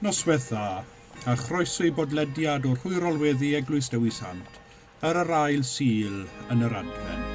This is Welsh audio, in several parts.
Noswaith dda, a chroeso i bodlediad o'r Hwyrol Weddi Eglwys Dewi Sant ar yr ail sul yn yr Adfent.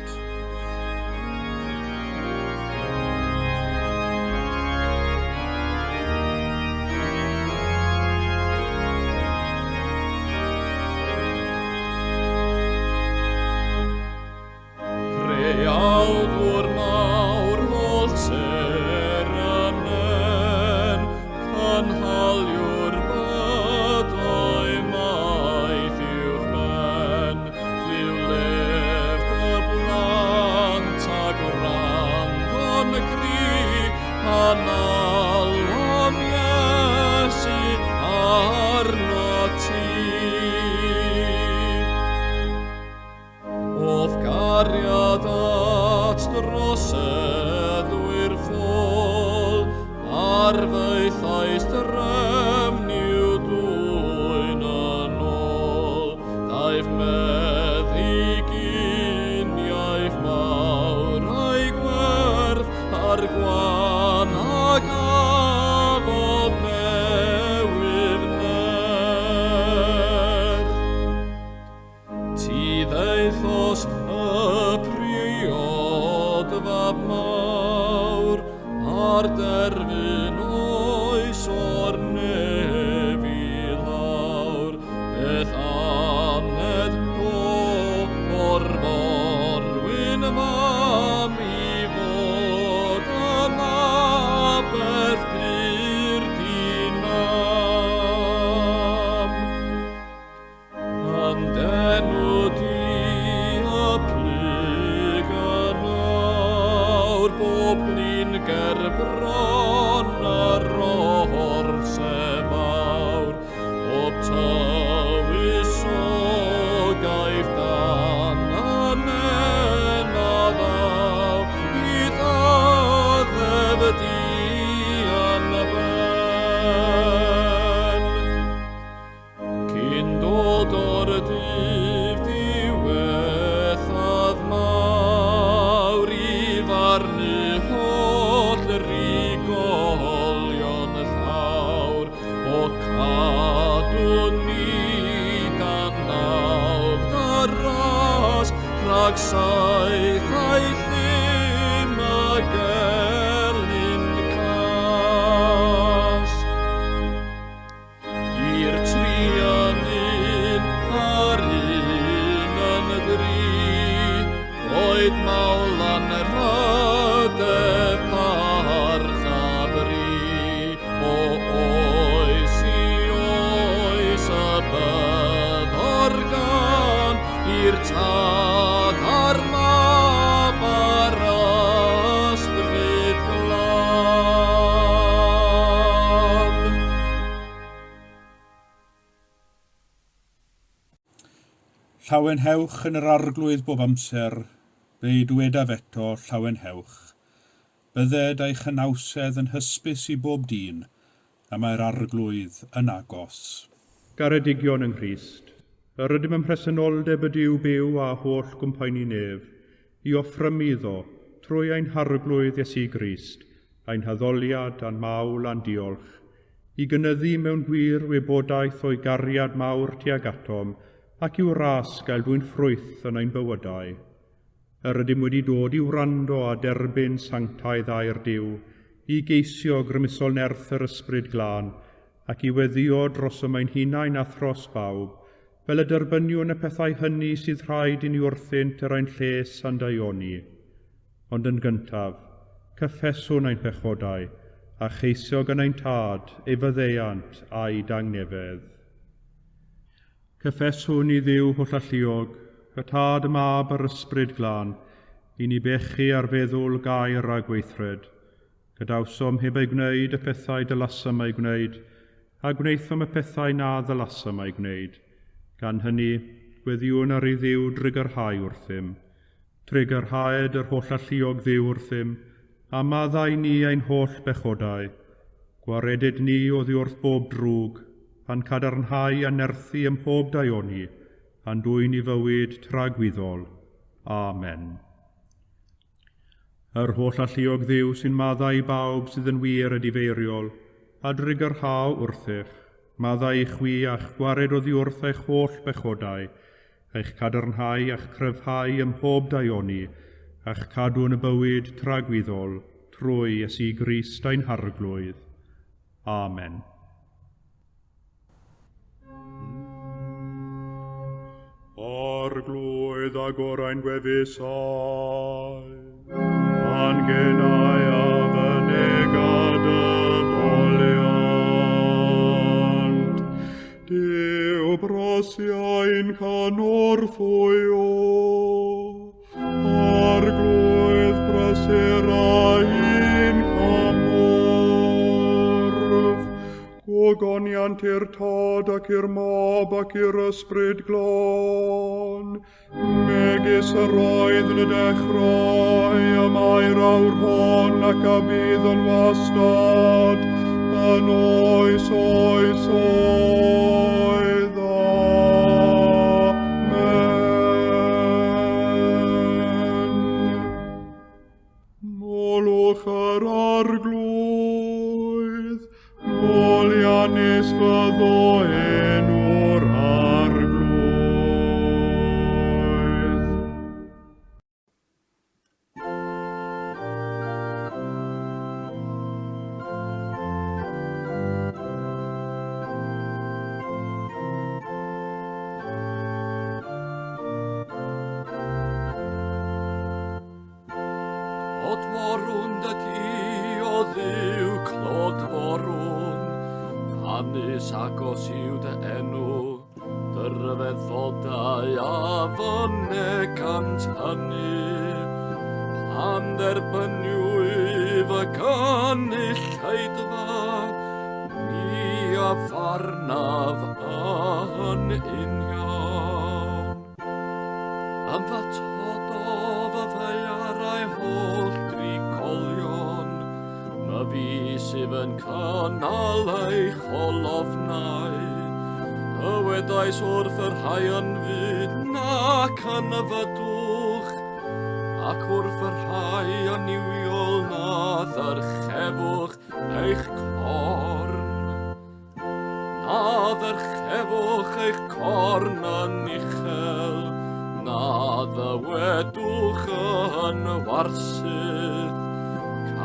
Llawenhewch yn yr arglwydd bob amser, fe dwedaf eto llawenhewch. Bydded eich hynawsedd yn hysbys i bob dyn, a mae'r arglwydd yn agos. Garedigion yng Nghrist, yr ydym ymhresynoldeb y Duw byw a holl gwmpaini nef, i offrym iddo, trwy ein harglwydd Iesu Grist, ein haddoliad a'n mawl a'n diolch, i gynyddu mewn gwir wybodaeth o'i gariad mawr tuag atom, ac i'w ras gael dwi'n ffrwyth yn ein bywydau. Yr ydym wedi dod i'w wrando a derbyn sanctaidd a'r Duw, i geisio grymusol nerth yr ysbryd glân, ac i weddio dros ymai'n hunain a thros bawb, fel y derbyniwn y pethau hynny sydd rhaid i ni wrthynt yr ein lles a'n daioni. Ond yn gyntaf, cyffeswn ein pechodau, a cheisio gan ein tad, ei fyddeiant a'i dangnefedd. Cyffeswn i Dduw holl alluog, y tad y mab yr ysbryd glân, i ni bechu ar feddwl gair a gweithred. Gadawsom heb ei gwneud y pethau dylasam ei gwneud, a gwneithom y pethau na ddylasam ei gwneud. Gan hynny, gweddiwn ar ei Dduw drigyrhau wrthym. Trigyrhaed yr holl alluog Dduw wrthym, a maddau ni ein holl bechodau. Gwaredid ni oddi wrth bob drwg, pan cadarnhau a nerthu ym mhob daioni, pan dwy'n i fywyd tragwyddol. Amen. Yr holl alluog Dduw sy'n maddau bawb sydd yn wir a difeiriol, Adrig yr haw wrthych, maddau eich wi a'ch gwared oddi wrth eich holl bechodau, eich cadarnhau a'ch cryfhau ym mhob daioni, a'ch cadw yn y bywyd tragwyddol, trwy Iesu Grist ein harglwydd. Amen. Arglwydd agorau'n gwefusau, an genau a fynegad y boliant. Dyw brosiau'n canorffwyo, arglwydd brysurau'n camorf. Gwogoniant i'r tad ac i'r mab ac i'r ysbryd glon, megis yr oedd yn y dechrau, y mae'r awr hon ac a bydd yn wastad, yn oes oes oedd. Amen. Molwch yr arglwydd, Molianis fyddo enw'r arglwydd. Clodforwn dy ti o ddiw, clodforwn, canys agos yw dy enw, dy ryfeddodau a fynegant hynny. Pan dderbyniwyf y gannill heidfa, ni a farnaf yn union. Am ddatodof y feiarau holl drigolion, na fi sydd yn cynnal eich olofnau. Ywedais wrth yr rhai yn fyd nac yn y fydwch, ac wrth yr rhai yn niwiol na ddyrchefwch eich corn. Na ddyrchefwch eich corn yn uchel, na ddywedwch yn warsydd.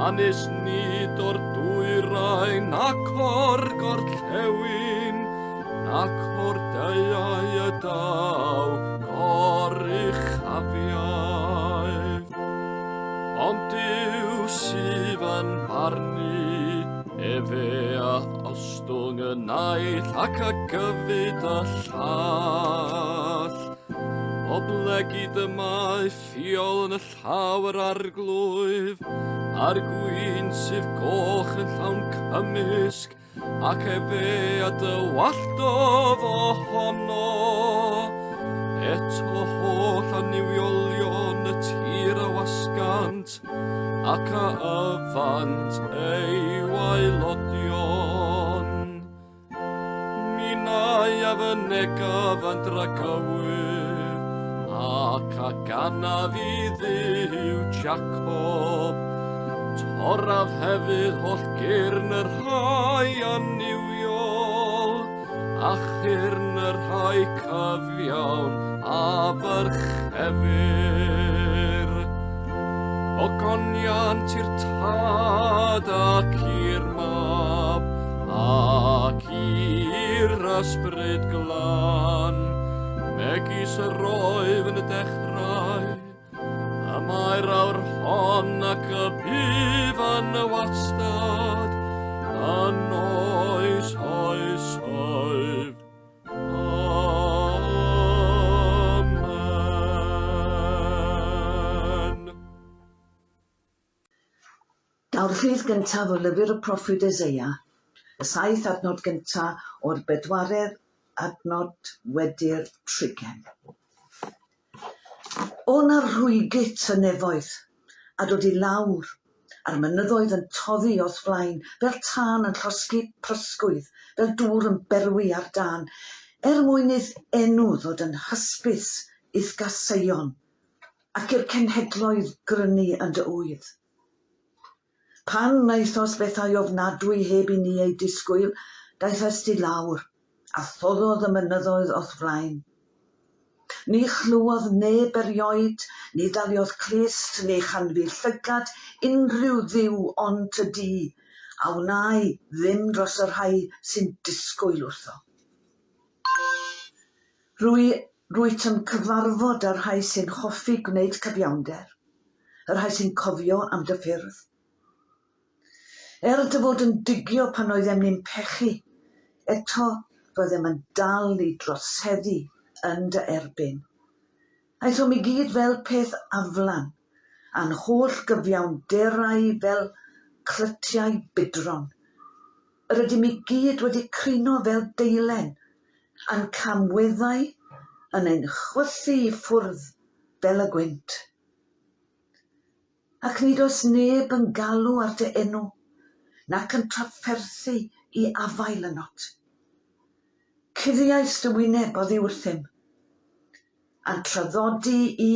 Canys nid o'r dwyrain ac o'r gorllewin, ac o'r deiau y daw goruchafiaeth. Ond Dyw sydd yn barnu, efe a ostwng y naill ac a gyfyd y llall. Oblegi dymau ffiol yn y llawer arglwyf, a'r gwyn sydd goch yn llawn cymysg, ac efe a dy walldof ohono. Eto holl a niwiolion y tir a wasgant, ac a yfant ei waelodion. Minau a fynegaf yn dragywyr, ac a ganaf i Dduw Jacob. Toraf hefyd holl gyrn yr rhai aniwiol, a chyrn yr rhai cyfiawn a fyrchefyr. Ogoniant i'r tad ac i'r mab, ac i'r ysbryd glan, megis yr roedd yn y dechrau, a mae'r awr hon ac y bydd yn y wastad, yn oes oes oes. Amen. Nawr rhif gyntaf o lyfr y proffwyd Eseia, y 7 adnod gyntaf o'r 4 adnod wedi'r 30. O na rhwygit y nefoedd, a dod i lawr, a'r mynyddoedd yn toddi o's flaen, fel tân yn llosgi prysgwydd, fel dŵr yn berwi ar dan, mwyn idd enw ddod yn hysbys idd gaseion, ac i'r cenhedloedd grynu yn dy wydd. Pan wnaethos bethau ofnadwy heb I ni ei disgwyl, daeth ysdi lawr, a thoddodd y mynyddoedd o'th flaen. Ni chlywoedd neb erioed, ni daliodd clust, ni chanfu llygad unrhyw ddiw ond y di, a wnau ddim dros y rhai sy'n disgwyl wrtho. Rwyt yn cyfarfod y rhai sy'n hoffi gwneud cyfiawnder, y rhai sy'n cofio am dy ffyrdd. Dy fod yn digio pan oeddem ni'n pechu, eto roeddem yn dal I droseddu yn dy erbyn. Aethom I gyd fel peth aflan, a'n holl gyfiawnderau fel clytiau bydron. Yr ydym I gyd wedi crino fel deilen, a'n camweddau yn ein chwythu I ffwrdd fel y gwynt. Ac nid oes neb yn galw ar dy enw, nac yn trafferthu I afael ynot. Cuddiais dy wyneb oddi wrthym, a'n traddodi I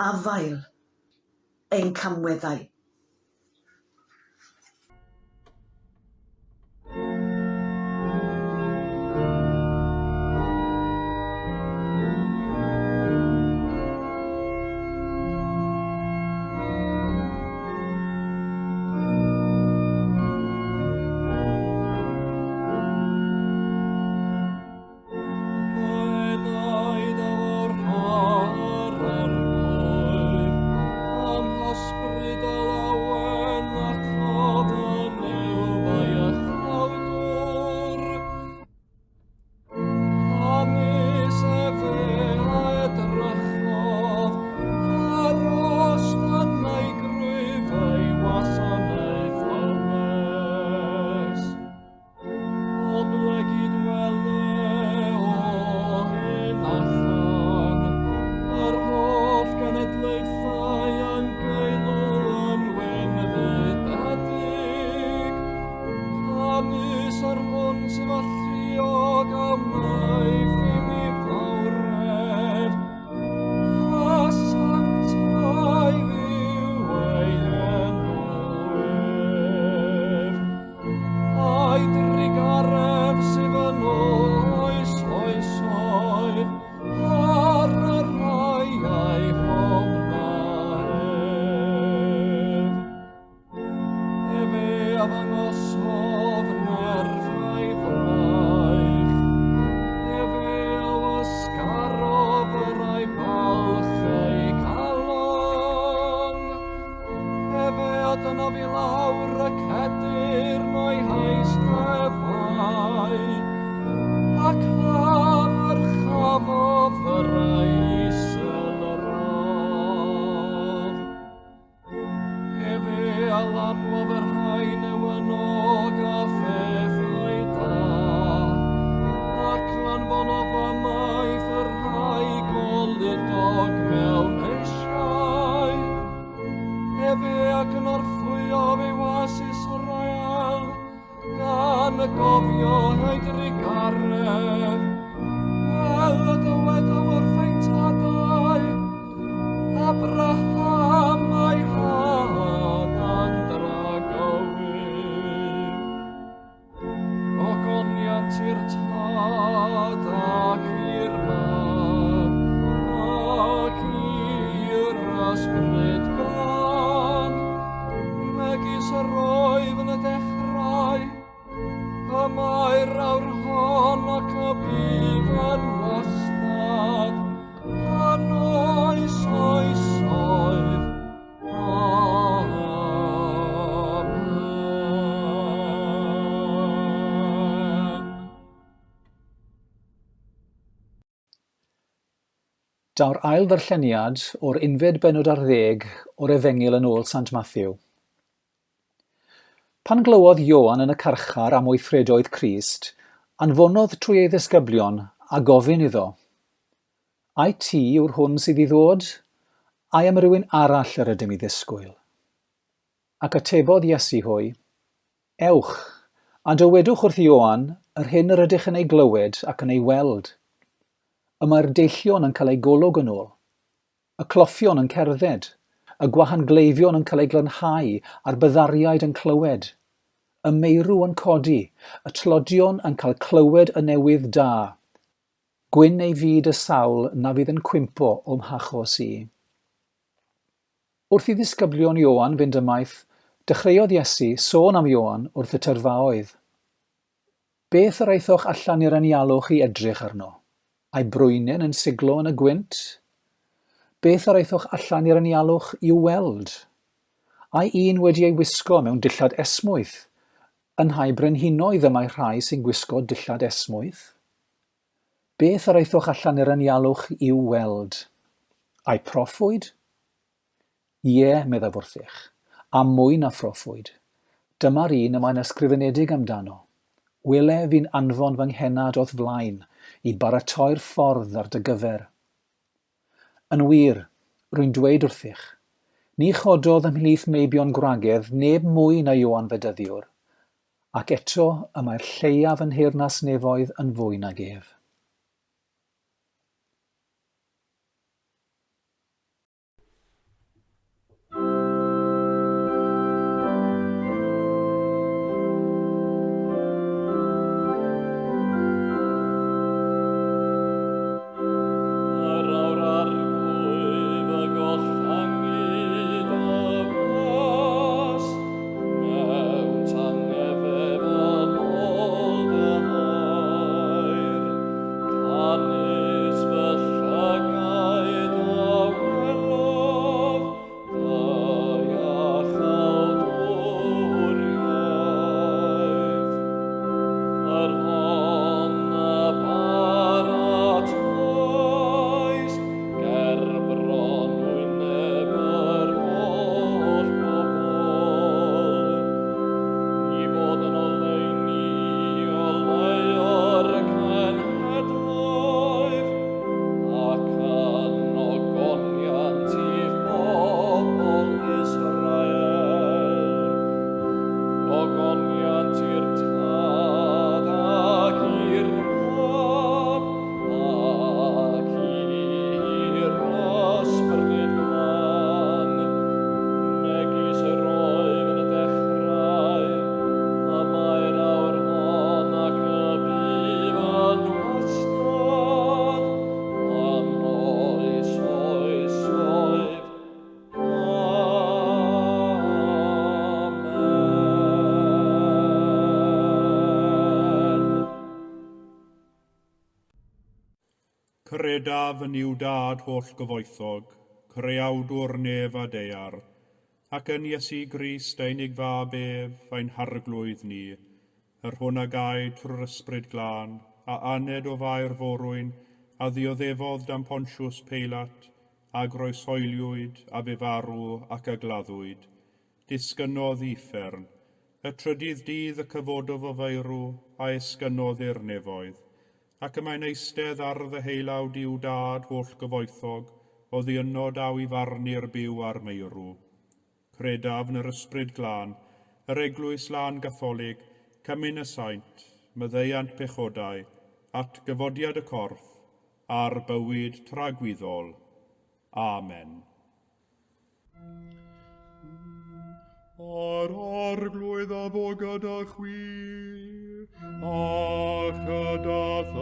afael ein camweddau. Daw'r ail ddarlleniad o'r unfed bennod ar 10 o'r Efengyl yn ôl Sant Matthew. Pan glywodd Ioan yn y carchar am weithredoedd Crist, anfonodd trwy ei ddisgyblion a gofyn iddo, Ai ti yw'r hwn sydd I ddod? Ai am rywun arall yr ydym I ddisgwyl? Ac atebodd Iesu hwy, Ewch, a dywedwch wrth Ioan yr hyn yr ydych yn ei glywed ac yn ei weld. Y mae'r deillion yn cael ei golwg yn ôl, y cloffion yn cerdded, y gwahangleifion yn cael ei glanhau a'r byddariaid yn clywed, y meirw yn codi, y tlodion yn cael clywed y newydd da. Gwyn ei fyd y sawl na fydd yn cwympo o'm hachos i. Wrth i ddisgyblion Ioan fynd ymaith, dechreuodd Iesu sôn am Ioan wrth y tyrfaoedd. Beth yr eithwch allan i'r anialwch i edrych arno? A'i brwynyn yn siglo yn y gwynt? Beth yr eithwch allan i'r anialwch i'w weld? A'i un wedi ei wisgo mewn dillad esmwyth? Yn rhai brenhinoedd y mae rhai sy'n gwisgo dillad esmwyth? Beth yr eithwch allan i'r anialwch i'w weld? A'i proffwyd? Ie, meddaf wrthych, a mwy na phroffwyd. Dyma'r un y mae'n ysgrifenedig amdano. Wyle fi'n anfon fy nghenad o'th flaen i baratoi'r ffordd ar dy gyfer. Yn wir, rwy'n dweud wrthych, ni chododd ymhlith meibion gwragedd neb mwy na Ioan Fedyddiwr, ac eto y mae'r lleiaf yn heyrnas nefoedd yn fwy nag ef. Credaf yn i'w dad holl gyfoethog, creawdwr nef a deiar, ac yn Iesu Grist ein fab ef, ein harglwydd ni, yr hwn a gaid trwy'r ysbryd glân, a aned o fair forwyn, a ddioddefodd dan Pontiws Peilat, a groesoeliwyd, a fe farw ac a gladdwyd. Disgynnodd uffern, y trydydd dydd y cyfododd o feirw, a esgynnodd i'r nefoedd, ac y mae'n eistedd ar ddeheilawd i'w dad holl gyfoethog, o ddiynod aw i farnu'r byw ar meirw. Credaf yn yr ysbryd glân, yr Eglwys lân Gatholig, cymyn y saint, myddeiant pechodau, at gyfodiad y corff, a'r bywyd tragwyddol. Amen. Ar arglwydd a fo gyda chwi, a chydath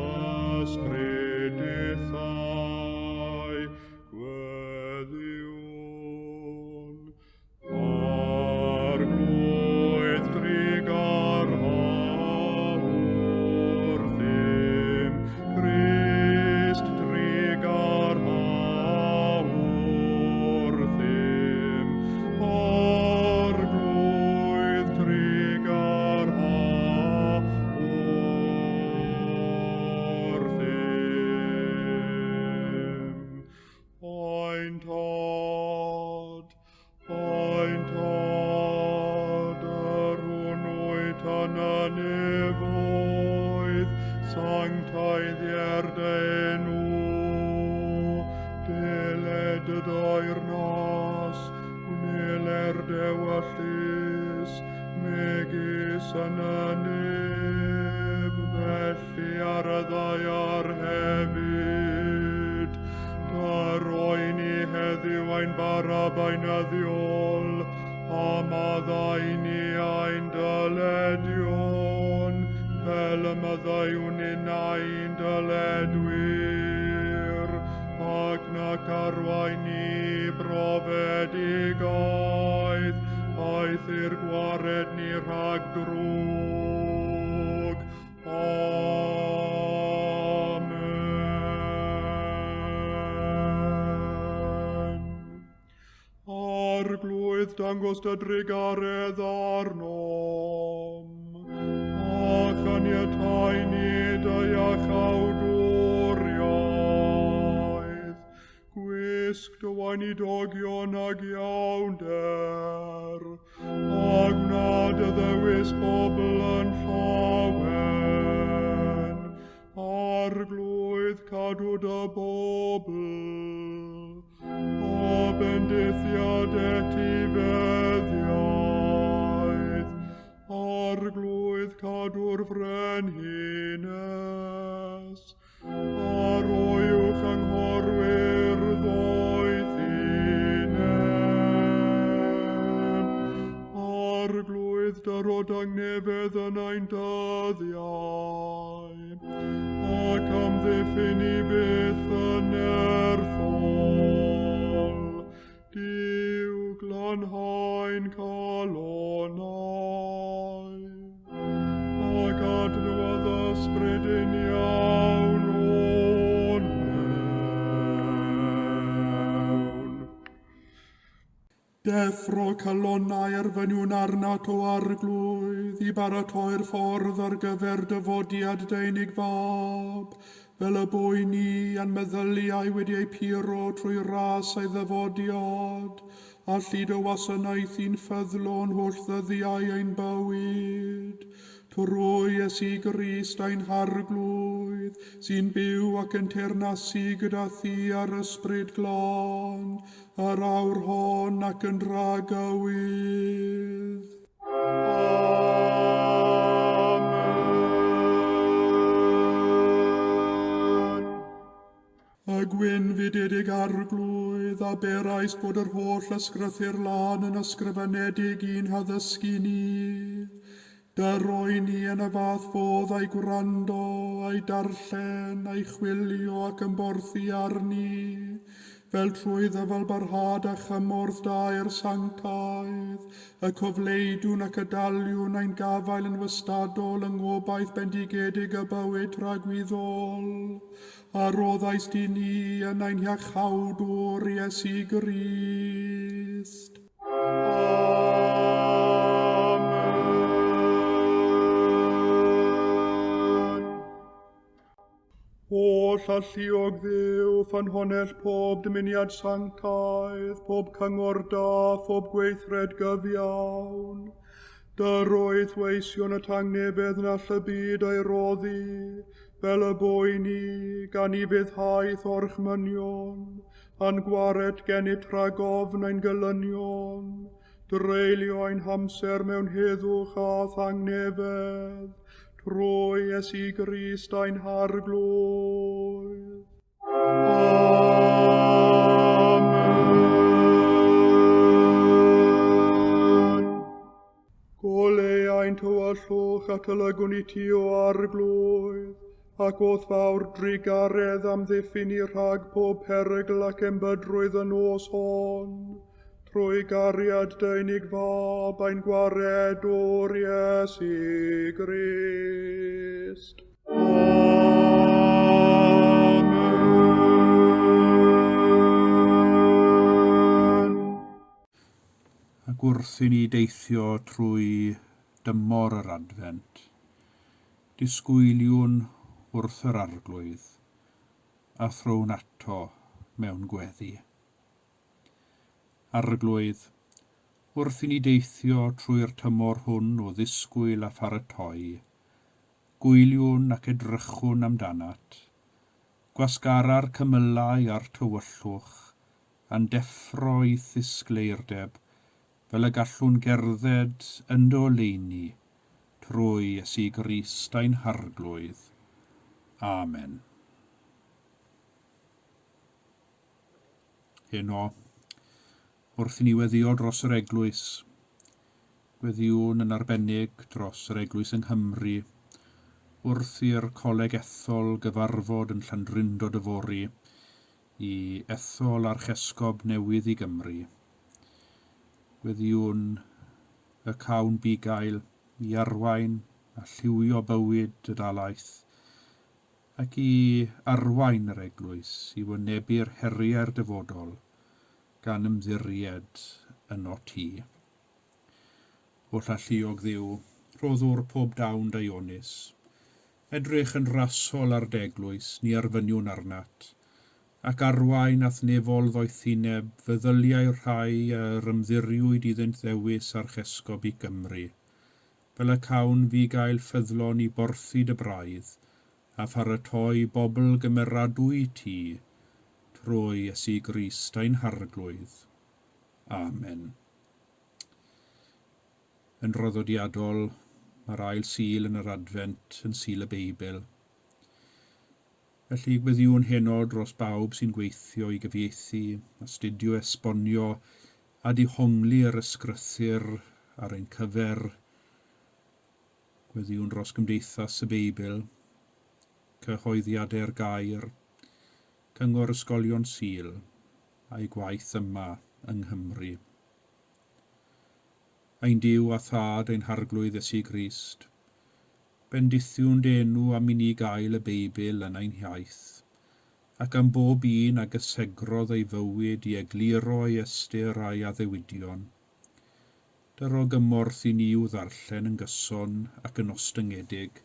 ysbryd ithau, gweddiwn. Arglwydd drig ar hawr ddim, Crist drig ar hawr ddim, arglwydd drig ar hawr ddim. Ein tad, yr hwnnwyd yn y nefoedd, sanctaidd enw, deled y dair nas, wneler dewyllus, megis yn y nef, felly ar y ddaiar hefyd, dar oen i heddiw ein barabainyddiol, a maddau ein dyledion, fel y maddau ein dyledwyr, ac nac arwain ni brofedigaeth, aeth i'r gwared ni rhag drwg. Amen. Arglwydd dangos dy drigaredd arnom, a chaniatau ni dy iachawdwriaeth, gwisg dy wain i dogion ag iawnder, a gnad y ddewis bobl yn llawen, arglwydd cadw dy bobl, o bendithiad etifeddiaeth, arglwydd cadw'r frenhines, ar oiwch anghorwyr ddoethinem, arglwydd dyrod angnefedd yn ein dyddiau, ac amddiffyn i byth yn erthol, Duw glanhau'n calonau, ac adnodd ysbryd yn iawn o'n mewn. Deffro calonnau arfyniwn arnat o arglwydd i baratoi'r ffordd ar gyfer dyfodiad deunig fab, fel y bwy ni a'n meddyliau wedi eu puro trwy ras ei ddyfodiad, a llyd o wasanaeth i'n ffyddlon holl ddyddiau ein bywyd. Trwy Iesu Grist ein harglwydd, sy'n byw ac yn teyrnasu gyda thi ar ysbryd glân, yr awr hon ac yn rhagywydd. Y gwyn fudedig arglwydd a berais bod yr holl ysgrythu'r lan yn ysgrifenedig i'n haddysgu ni. Dyroi ni yn y fath fodd a'i gwrando, a'i darllen, a'i chwilio ac ymborthu arni, fel trwy ddyfal barhad a chymorth dair sanctaidd, y cofleidwn ac y daliwn ein gafael yn wystadol yng ngobaith bendigedig y bywyd rhagwyddol, a roddais di ni yn ein hiachawdwr Iesu Grist. Holl alluog ddiw, ffynhonell pob dymuniad sanctaidd, pob cyngor da, pob gweithred gyfiawn. Dyrwydd weision y tangnefedd na all y byd ei roddi, fel y bwy ni, gan i fyddhaeth orchmynion, a'n gwared gennyt rhagofn ein gylynion, dreulio ein hamser mewn heddwch a thangnefedd, trwy Iesu Grist ein harglwydd. Amen. Gole ein tywyllwch a tylygwn i ti o arglwydd, ac oth fawr drigaredd amddiffyn i rhag pob perygl ac embydrwydd yn os hon, trwy gariad deunig fab ein gwared o'r Iesu Grist. Amen. Ac wrth i ni deithio trwy dymor yr Adfent, disgwyliwn wrth yr arglwydd, a thrown ato mewn gweddi. Arglwydd, wrth i ni deithio trwy'r tymor hwn o ddisgwyl a pharatoi, gwyliwn ac edrychwn amdanat, gwasgara'r cymylau a'r tywyllwch, a'n deffro i ddisgleirdeb, fel y gallwn gerdded yn doleini, trwy Iesu Grist ein harglwydd. Amen. Heno, wrth i ni weddio dros yr Eglwys. Gweddiwn yn arbennig dros yr Eglwys yng Nghymru, wrth i'r coleg ethol gyfarfod yn Llandrindod y Fori i ethol archesgob newydd i Gymru. Gweddiwn y cawn bugail i arwain a lliwio bywyd y dalaeth ac i arwain yr Eglwys i wynebu'r heriau'r dyfodol gan ymddiried yno ti. O llalluog Dduw, rhoddwr pob dawn Dionis, edrych yn rasol ar deglwys ni arfyniwn arnat, ac arwain ath nefol ddoethineb feddyliau rhai yr ymddiriwyd iddynt ddewis archesgob i Gymru, fel y cawn fugail ffyddlon i borthu dy braidd, a pharatoi bobl gymeradwy ti, trwy Iesu Grist ein harglwydd. Amen. Yn roddodiadol, mae'r ail sul yn yr Adfent yn sul y Beibl. Felly gweddiwn heno dros bawb sy'n gweithio i gyfieithu, astudio esbonio a dihongli yr ysgrythyr ar ein cyfer. Gweddiwn dros gymdeithas y Beibl, cyhoeddiadau'r gair, cyngor ysgolion sul a'i gwaith yma yng Nghymru. Ein Duw a thad ein harglwydd Iesu Grist, bendithiwn denw am i ni gael y Beibl yn ein hiaith, ac am bob un a gysegrodd ei fywyd i egluro ei ystyr a'i addewidion. Dyro gymorth i ni i'w ddarllen yn gyson ac yn ostyngedig,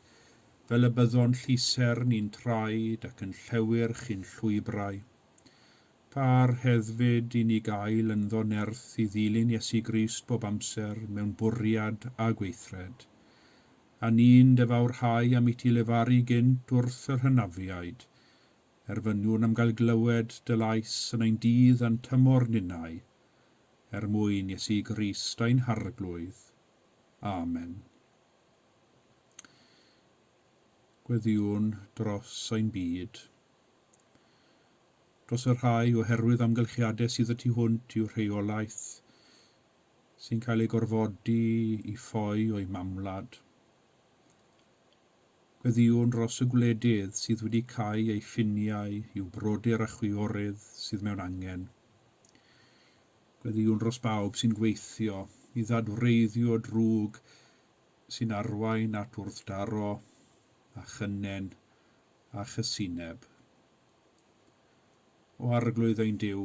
fel y byddon llyser ni'n traed ac yn llewyrch i'n llwybrau. Pa'r heddfyd i ni gael yn ddonerth i ddilyn Iesu Grist bob amser mewn bwriad a gweithred, a ni'n defawrhau am i ti lefaru gynt wrth yr hynafiaid, erfyniwn am gael glywed dy lais yn ein dydd a'n tymor ninnau, mwyn Iesu Grist ein harglwydd. Amen. Gweddiwn dros ein byd. Dros yr rhai oherwydd amgylchiadau sydd y tu hwnt i'w rheolaeth, sy'n cael ei gorfodi i ffoi o'i mamlad. Gweddiwn dros y gwledydd sydd wedi cael ei ffiniau i'w brodyr a chwiorydd sydd mewn angen. Gweddiwn dros bawb sy'n gweithio i ddadwreiddio drwg sy'n arwain at wrthdaro a chynnen a chysineb. O arglwydd ein Duw,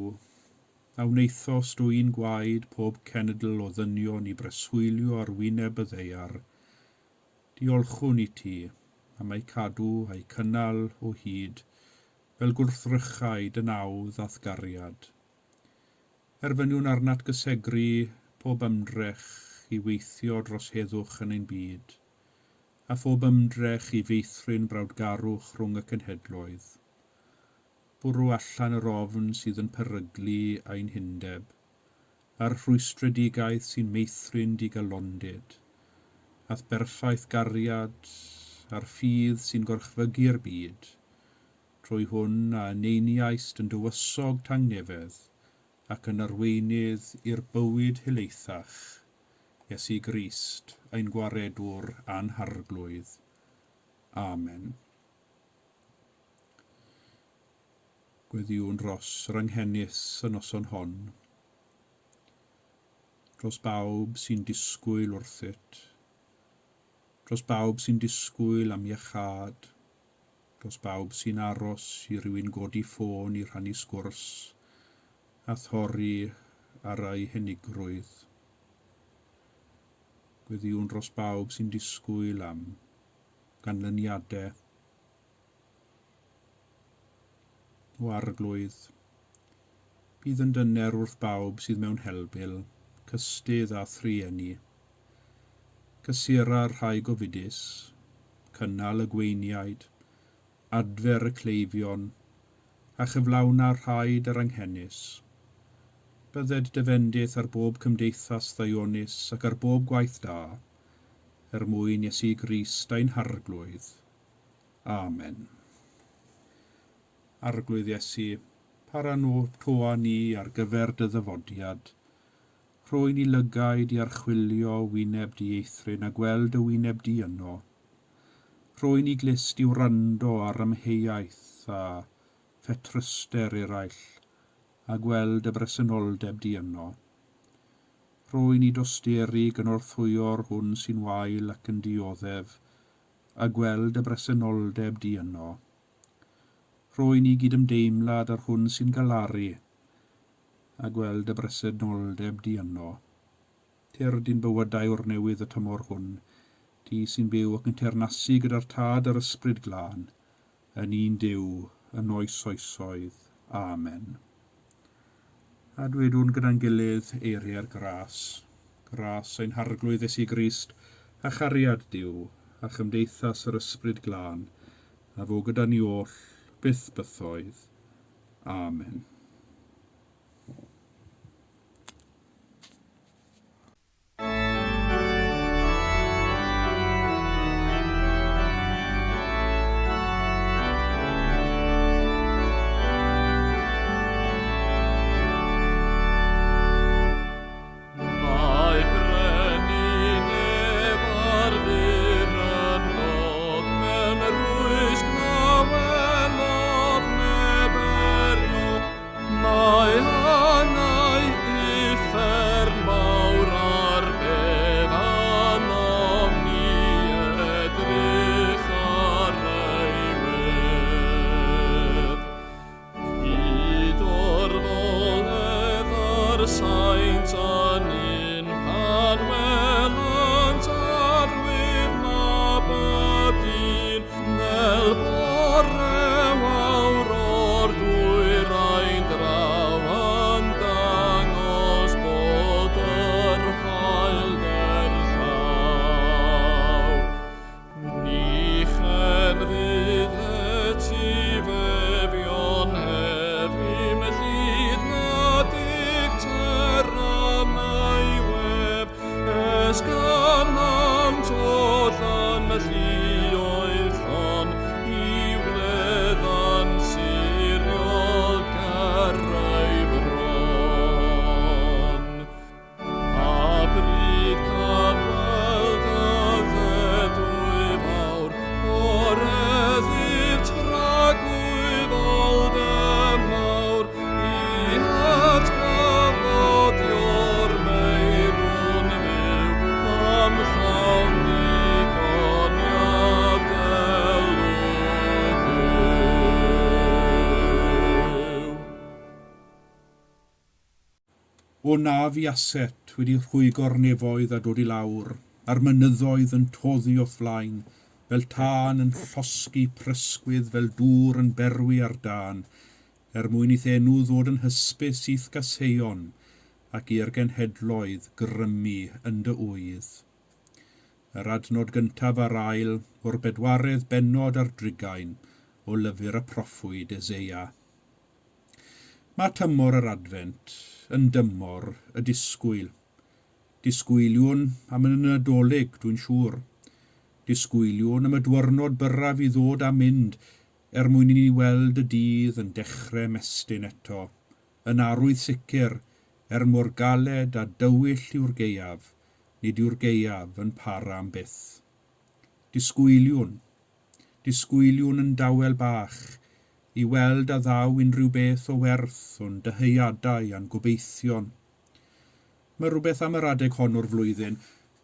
a wneithos dwy'n gwaed pob cenedl o ddynion i breswylio ar wyneb y ddeiar. Diolchwn i ti am ei cadw a'i cynnal o hyd, fel gwrthrychau dy nawdd athgariad. Erfyniwn arnat gysegru pob ymdrech i weithio dros heddwch yn ein byd, a phob ymdrech i feithrin brawdgarwch rhwng y cenhedloedd. Bwrw allan yr ofn sydd yn peryglu ein hindeb, a'r rhwystredigaeth sy'n meithrin digalondid, ath berffaith gariad a'r ffydd sy'n gorchfygu'r byd, trwy hwn a neiniaist yn dywysog tangnefedd ac yn arweinydd i'r bywyd hileithach, Iesu Grist ein gwaredwr a'n harglwydd. Amen. Gweddiwn dros yr anghennus y noson hon, dros bawb sy'n disgwyl wrthyt, dros bawb sy'n disgwyl am iechad, dros bawb sy'n aros i rywun godi ffôn i rhannu sgwrs, a thorri ar ei henigrwydd. Gweddiwn dros bawb sy'n disgwyl am ganlyniadau, o arglwydd. Bydd yn dyner wrth bawb sydd mewn helbyl, cystydd a thrieni. Cysura'r rhai gofidus, cynnal y gweiniaid, adfer y cleifion, a chyflawna'r rhaid yr anghennus. Bydded dyfendith ar bob cymdeithas ddionis ac ar bob gwaith da, mwyn Iesu Grist ein harglwydd. Amen. Arglwydd Iesu, para nhw toa ni ar gyfer dy ddyfodiad, Rwy'n i lygaid i archwilio wyneb di eithrin a gweld y wyneb di yno. Rwy'n i glist i wrando ar ymheuaeth a ffetryster eraill a gweld y bresenoldeb di yno. Rwy'n i dosteri gynorthwyo'r hwn sy'n wael ac yn dioddef a gweld y bresenoldeb di yno. Rwy'n i gydymdeimlad ar hwn sy'n galaru a gweld y bresenoldeb di yno. Tyrd i'n bywydau o'r newydd y tymor hwn, di sy'n byw ac yn teyrnasu gyda'r tad yr ysbryd glân, yn un Duw, yn oes oesoedd. Amen. A dwedwn gyda'n gilydd eiriau'r gras. Gras ein harglwydd Iesu Grist, a chariad Duw, a chymdeithas yr ysbryd glân, a fo gyda ni oll, byth bythoedd. Amen. O na fiaset wedi rhwygo'r nefoedd a dod i lawr, a'r mynyddoedd yn toddi o flaen, fel tân yn llosgi prysgwydd fel dŵr yn berwi ar dan, mwyn i'r enw ddod yn hysbys i'th gaseion, ac i'r genhedloedd grymu yn dy ŵydd. Yr adnod gyntaf ar ail o'r bedwaredd bennod ar drigain o lyfr y proffwyd Eseia. Mae tymor yr Adfent yn dymor y disgwyl. Disgwyliwn am y Nadolig, dwi'n siŵr. Disgwyliwn am y dwyrnod byrraf i ddod a mynd, mwyn i ni weld y dydd yn dechrau mestyn eto, yn arwydd sicr, mor galed a dywyll yw'r geiaf, nid yw'r geiaf yn para am byth. Disgwyliwn yn dawel bach, i weld a ddaw unrhyw beth o werth o'n dyheuadau a'n gobeithion. Mae rhywbeth am yr adeg hon o'r flwyddyn,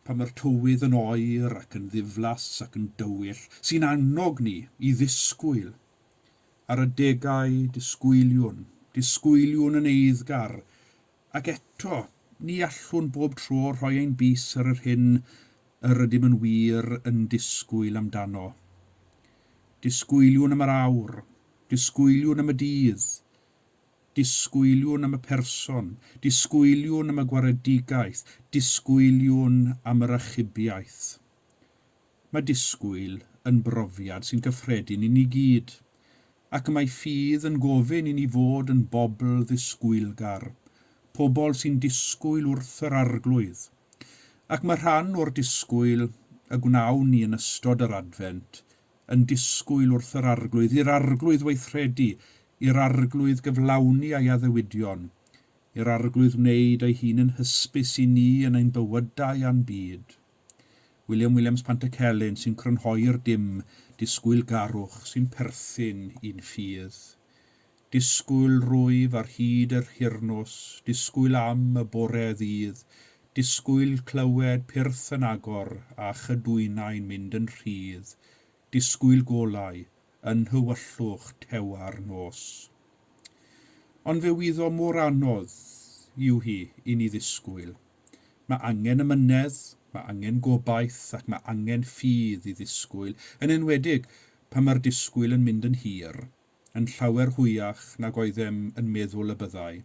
pan mae'r tywydd yn oer ac yn ddiflas ac yn dywyll, sy'n annog ni i ddisgwyl. Ar y degau disgwyliwn yn eiddgar, ac eto ni allwn bob tro rhoi ein bys ar yr hyn yr ydym yn wir yn disgwyl amdano. Disgwyliwn am yr awr, disgwyliwn am y dydd, disgwyliwn am y person, disgwyliwn am y gwaredigaeth, disgwyliwn am yr achubiaeth. Mae disgwyl yn brofiad sy'n gyffredin i ni gyd, ac mae ffydd yn gofyn i ni fod yn bobl ddisgwylgar, pobl sy'n disgwyl wrth yr arglwydd. Ac mae rhan o'r disgwyl y gwnawn ni yn ystod yr Adfent, yn disgwyl wrth yr arglwydd, i'r arglwydd weithredu, i'r arglwydd gyflawni a'i addewidion, i'r arglwydd wneud ei hun yn hysbys i ni yn ein bywydau a'n byd. Williams Pantycelyn sy'n crynhoi'r dim, disgwyl garwch sy'n perthyn i'n ffydd. Disgwyl rwyf ar hyd yr hirnos, disgwyl am y bore ddydd, disgwyl clywed pyrth yn agor a chydwynau'n mynd yn rhydd, disgwyl golau yn hywyllwch tewar nos. Ond fe wyddo mor anodd yw hi i ni ddisgwyl. Mae angen ymynedd, mae angen gobaith ac mae angen ffydd i ddisgwyl, yn enwedig pan mae'r disgwyl yn mynd yn hir, yn llawer hwyach nag oeddem yn meddwl y byddai.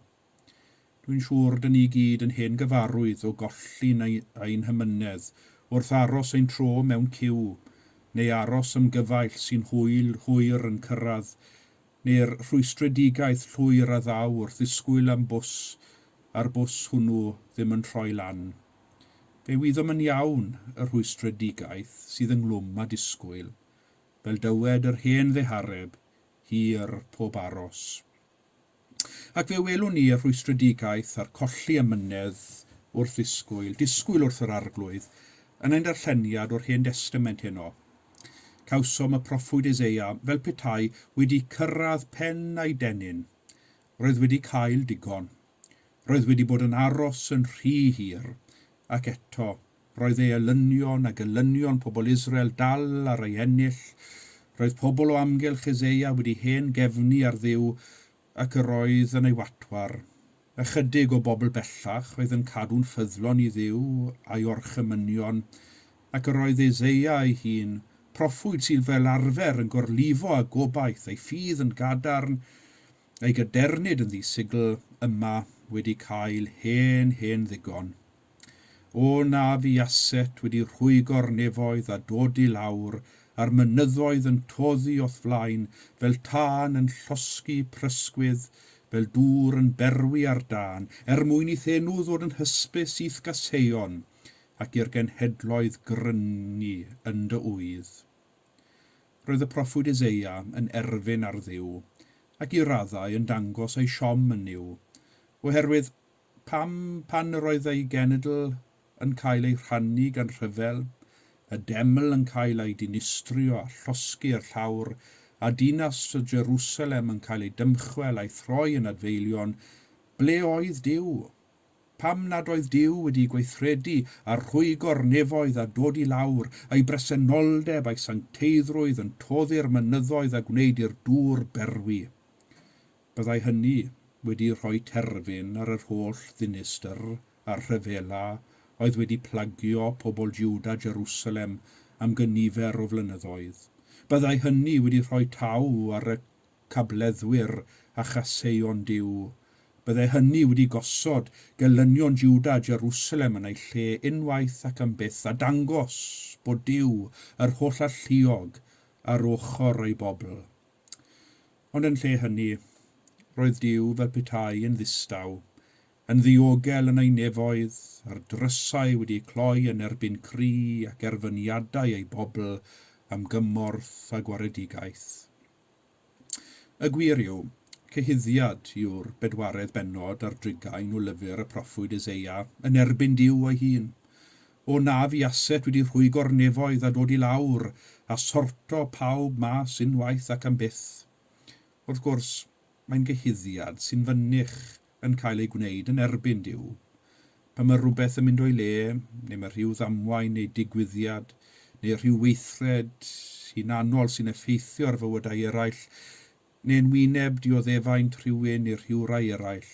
Dwi'n siŵr dyn ni gyd yn hen gyfarwydd o golli'n ein hymynedd wrth aros ein tro mewn ciw, neu aros am gyfaill sy'n hwyr yn cyrraedd, neu'r rhwystredigaeth llwyr a ddaw wrth ddisgwyl am bws a'r bws hwnnw ddim yn troi lan. Fe wyddom yn iawn y rhwystredigaeth sydd ynglwm â disgwyl, fel dywed yr hen ddehareb, hir pob aros. Ac fe welwn ni y rhwystredigaeth a'r colli ymynedd wrth disgwyl wrth yr arglwydd, yn ein darlleniad o'r Hen Testament heno. Cawsom y proffwyd Eseia fel petai wedi cyrraedd pen a'i denyn. Roedd wedi cael digon. Roedd wedi bod yn aros yn rhy hir, ac eto roedd ei elynion pobl Israel dal ar ei ennill. Roedd pobl o amgylch Eseia wedi hen gefni ar Dduw ac yr oedd yn ei watwar. Ychydig o bobl bellach oedd yn cadw'n ffyddlon i Dduw a'i orchymynion, ac yr oedd Eseia ei hun, proffwyd sydd fel arfer yn gorlifo a gobaith, ei ffydd yn gadarn, ei gadernid yn ddisigl yma wedi cael hen ddigon. O na fi aset wedi rhwygo'r nefoedd a dod i lawr, a'r mynyddoedd yn toddi o'th flaen, fel tân yn llosgi prysgwydd, fel dŵr yn berwi ar dan, mwyn i thenw ddod yn hysbys i'th gaseion, ac i'r genhedloedd grynu yn dy wydd. Roedd y proffwyd Eseia yn erfyn ar Dduw, ac i raddau yn dangos ei siom yn niw, oherwydd pan yr oedd ei genedl yn cael ei rhannu gan rhyfel, y deml yn cael ei dinistrio a llosgu yr llawr, a dinas o Jerusalem yn cael ei dymchwel a'i throi yn adfeilion, ble oedd Duw? Pam nad oedd Duw wedi gweithredu a rhwygo'r nefoedd a dod i lawr, a'i bresenoldeb a'i sancteiddrwydd yn toddi'r mynyddoedd a gwneud i'r dŵr berwi? Byddai hynny wedi rhoi terfyn ar yr holl ddinistyr a'r rhyfela oedd wedi plagio pobl Jiwda Jerusalem am gynifer o flynyddoedd. Byddai hynny wedi rhoi taw ar y cableddwyr a chaseuon Duw. Byddai hynny wedi gosod gelynion Jiwda Jerusalem yn ei lle unwaith ac am byth a dangos bod Duw yr holl alluog ar ochr ei bobl. Ond yn lle hynny, roedd Duw fel petai yn ddistaw, yn ddiogel yn ei nefoedd, a'r drysau wedi cloi yn erbyn cri ac erfyniadau ei bobl am gymorth a gwaredigaeth. Y gwir yw, cyhuddiad yw'r bedwaredd bennod ar 30 o lyfr y proffwyd Eseia yn erbyn Duw ei hun. O na fi aset wedi rhwygo'r nefoedd a dod i lawr a sorto pawb mas unwaith ac am byth. Wrth gwrs, mae'n gyhuddiad sy'n fynych yn cael ei gwneud yn erbyn Duw. Pan mae rhywbeth yn mynd o'i le, neu mae rhyw ddamwain neu digwyddiad, neu rhyw weithred hunanol sy'n effeithio ar fywydau eraill, neu'n wyneb dioddefaint rhywun neu rhyw rai eraill,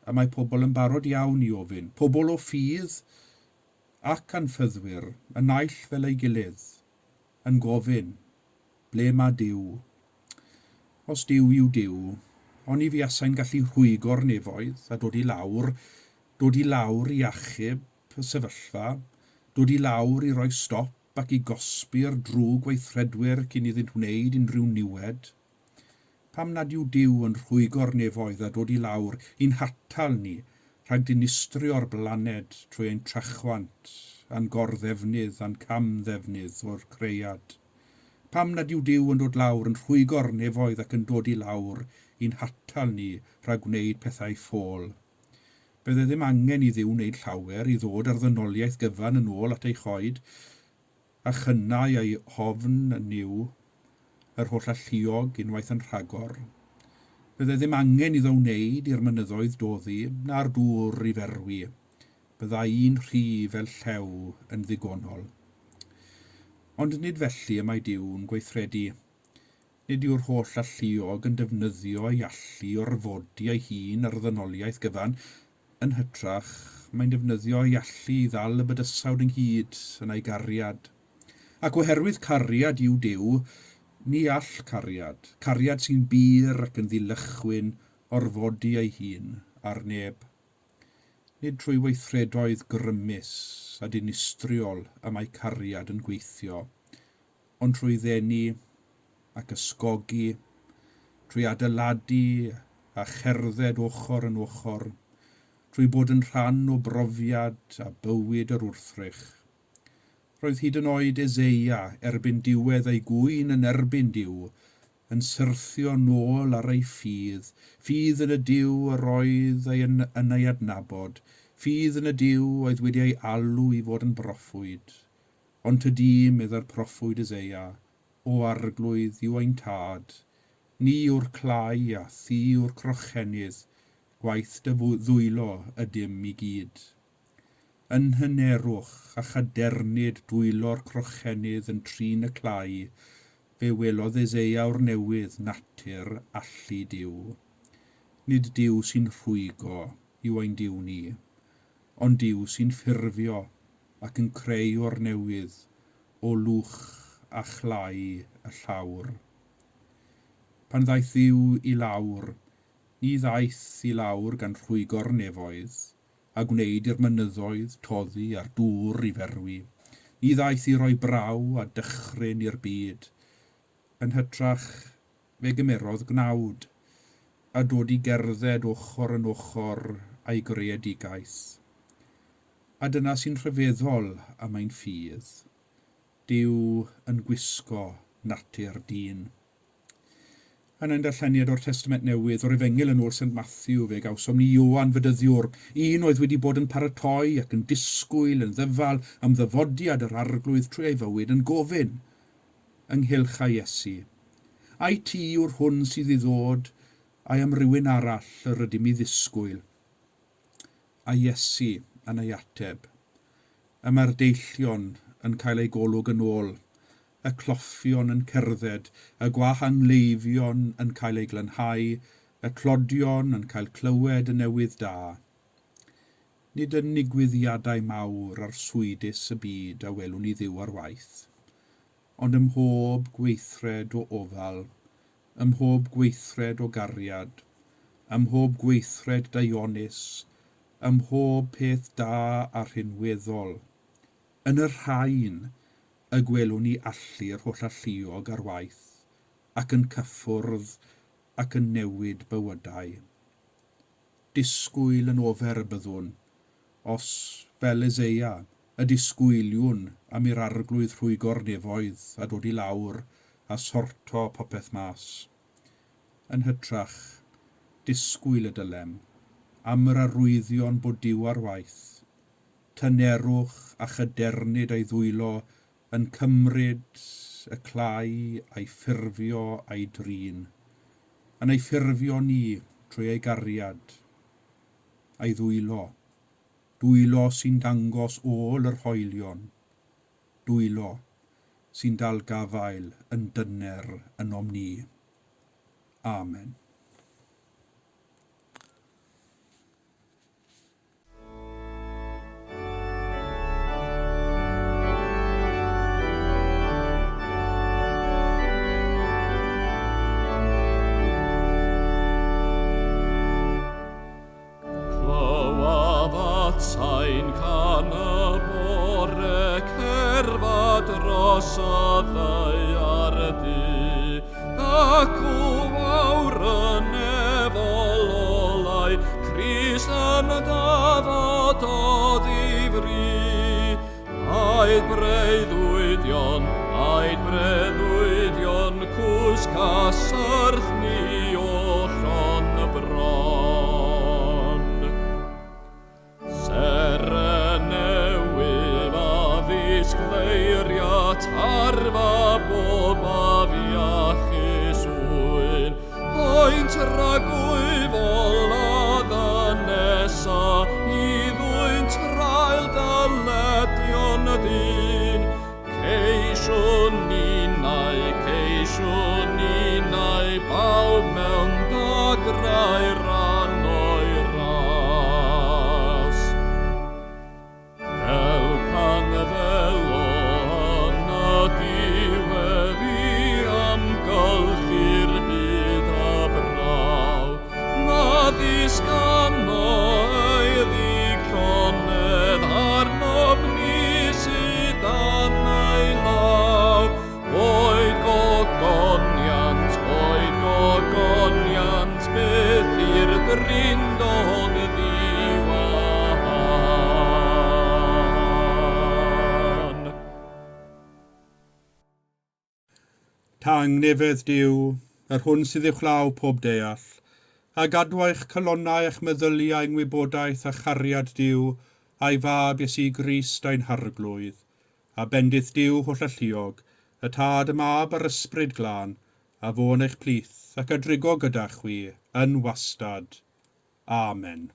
a mae pobl yn barod iawn i ofyn, pobl o ffydd ac anffyddwyr yn naill fel ei gilydd, yn gofyn, ble mae Duw? Os Duw yw Duw, oni fi asau'n gallu rhwygo'r nefoedd a dod i lawr i achub y sefyllfa, dod i lawr i roi stop ac i gosbi'r drwg weithredwyr cyn iddynt wneud unrhyw niwed. Pam nad yw Duw yn rhwygo'r nefoedd a dod i lawr i'n hatal ni rhag dinistrio'r blaned trwy ein trachwant a'n gorddefnydd a'n camddefnydd o'r creiad. Pam nad yw Duw yn dod lawr yn rhwygo'r nefoedd ac yn dod i lawr i'n hatal ni rhag wneud pethau ffôl. Bydde ddim angen I Dduw wneud llawer I ddod ar ddynoliaeth gyfan yn ôl at ei choed, a chynnau ei hofn yn niw, yr holl alluog unwaith yn rhagor. Bydde ddim angen iddo wneud i'r mynyddoedd doddi, na'r dŵr I ferwi. Bydda un rhi fel llew yn ddigonol. Ond nid felly y mae Duw'n gweithredu. Nid yw'r holl alluog yn defnyddio ei allu o'r fodi ei hun ar ddynoliaeth gyfan, yn hytrach mae'n defnyddio ei allu I ddal y bydysawd ynghyd yn ei gariad. Ac oherwydd cariad yw Duw, ni all cariad. Cariad sy'n bir ac yn ddilychwyn o'r fodi ei hun ar neb. Nid trwy weithredoedd grymus a dinistriol y mae cariad yn gweithio, ond trwy ddenu ac ysgogi, trwy adeiladu a cherdded ochr yn ochr, trwy bod yn rhan o brofiad a bywyd yr wrthrych. Roedd hyd yn oed Eseia erbyn diwedd ei gwyn yn erbyn Duw, yn syrthio nôl ar ei ffydd yn y Duw yr oedd yn ei adnabod, ffydd yn y Duw oedd wedi ei alw I fod yn broffwyd. Ond tydi, medda'r proffwyd Eseia, o arglwydd yw ein tad, ni yw'r clai a thi yw'r crochennydd, gwaith dy ddwylo ydym I gyd. Yn hynerwch a chadernid dwylo'r crochennydd yn trin y clai, fe welodd Eseia o'r newydd natur allu Duw. Nid Duw sy'n rhwygo yw ein Duw ni, ond Duw sy'n ffurfio ac yn creu o'r newydd o lwch a chlai y llawr. Pan ddaeth Dduw I lawr, ni ddaeth I lawr gan rhwygo'r nefoedd, a gwneud i'r mynyddoedd toddi a'r dŵr I ferwi. Ni ddaeth I roi braw a dychryn i'r byd, yn hytrach fe gymerodd gnawd, a dod I gerdded ochr yn ochr a'i greadigaeth. A dyna sy'n rhyfeddol am ein ffydd, Duw yn gwisgo natur dyn. Yn ein darlleniad o'r Testament Newydd o'r Efengyl yn ôl Sant Matthew fe gawsom ni Ioan Fedyddiwr, un oedd wedi bod yn paratoi ac yn disgwyl yn ddyfal am ddyfodiad yr arglwydd trwy ei fywyd yn gofyn, ynghylch â Iesu. Ai ti yw'r hwn sydd I ddod, ai am rywun arall yr ydym I ddisgwyl? A Iesu yn ei ateb, y mae'r deillion yn cael ei golwg yn ôl, y cloffion yn cerdded, y gwahangleifion yn cael ei glanhau, y clodion yn cael clywed y newydd da. Nid yn nigwyddiadau mawr ar swydus y byd a welwn I Dduw ar waith, ond ym mhob gweithred o ofal, ym mhob gweithred o gariad, ym mhob gweithred daionus, ym mhob peth da a rhinweddol. Yn yr rhain, y gwelwn ni allu'r holl alluog ar waith, ac yn cyffwrdd ac yn newid bywydau. Disgwyl yn ofer y byddwn, os fel Eseia y disgwyliwn am i'r arglwydd rhwygo'r nefoedd a dod I lawr a sorto popeth mas. Yn hytrach, disgwyl y dylem, am yr arwyddion bod Duw ar waith, tynerwch a chydernid ei ddwylo yn cymryd y clai a'i ffurfio a'i drin, yn ei ffurfio ni trwy ei gariad, a'i ddwylo, dwylo sy'n dangos ôl yr hoelion, dwylo sy'n dal gafael yn dyner ynom ni. Amen. Sain can y bore cerfa dros y ddeiardy, ac o awr yn efol olau, Crist yn dafod o ddifri. Aid breuddwydion, cwsga syrth ni o llon bron. grindon y ddiwan. Tang nefedd Duw, yr hwn sydd uwchlaw pob deall, a gadwa'ch colonnau eich meddyliau yng ngwybodaeth a chariad Duw a'i fab Iesu Grist a'n harglwydd, a bendith Duw holl alluog, y tad y mab a'r ysbryd glân, a fo'n eich plith ac a drigo gyda chwi yn wastad. Amen.